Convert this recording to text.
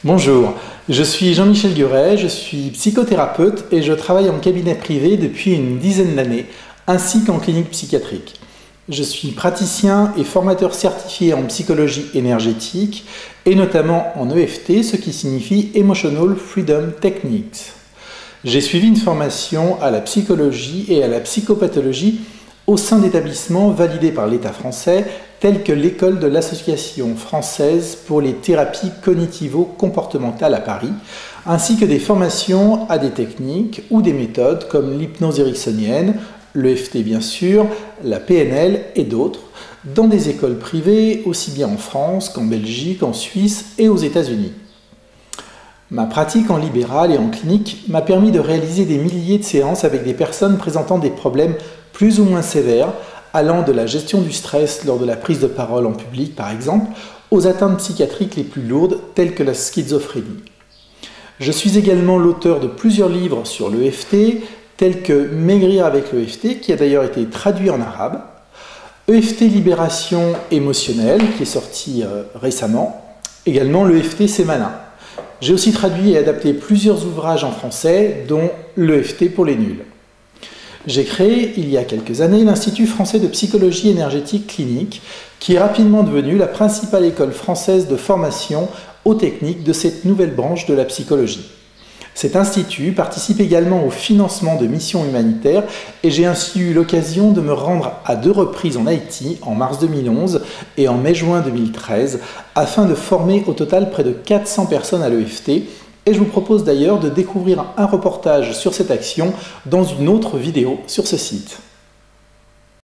Bonjour, je suis Jean-Michel Guret, je suis psychothérapeute et je travaille en cabinet privé depuis une dizaine d'années, ainsi qu'en clinique psychiatrique. Je suis praticien et formateur certifié en psychologie énergétique et notamment en EFT, ce qui signifie Emotional Freedom Techniques. J'ai suivi une formation à la psychologie et à la psychopathologie au sein d'établissements validés par l'État français, tels que l'école de l'Association française pour les thérapies cognitivo-comportementales à Paris, ainsi que des formations à des techniques ou des méthodes comme l'hypnose ericksonienne, l'EFT bien sûr, la PNL et d'autres, dans des écoles privées aussi bien en France qu'en Belgique, en Suisse et aux États-Unis. Ma pratique en libéral et en clinique m'a permis de réaliser des milliers de séances avec des personnes présentant des problèmes plus ou moins sévères, allant de la gestion du stress lors de la prise de parole en public par exemple, aux atteintes psychiatriques les plus lourdes telles que la schizophrénie. Je suis également l'auteur de plusieurs livres sur l'EFT, tels que Maigrir avec l'EFT, qui a d'ailleurs été traduit en arabe, EFT Libération émotionnelle, qui est sorti récemment, également l'EFT C'est malin. J'ai aussi traduit et adapté plusieurs ouvrages en français, dont l'EFT pour les nuls. J'ai créé, il y a quelques années, l'Institut français de psychologie énergétique clinique, qui est rapidement devenu la principale école française de formation aux techniques de cette nouvelle branche de la psychologie. Cet institut participe également au financement de missions humanitaires et j'ai ainsi eu l'occasion de me rendre à 2 reprises en Haïti, en mars 2011 et en mai-juin 2013, afin de former au total près de 400 personnes à l'EFT. Et je vous propose d'ailleurs de découvrir un reportage sur cette action dans une autre vidéo sur ce site.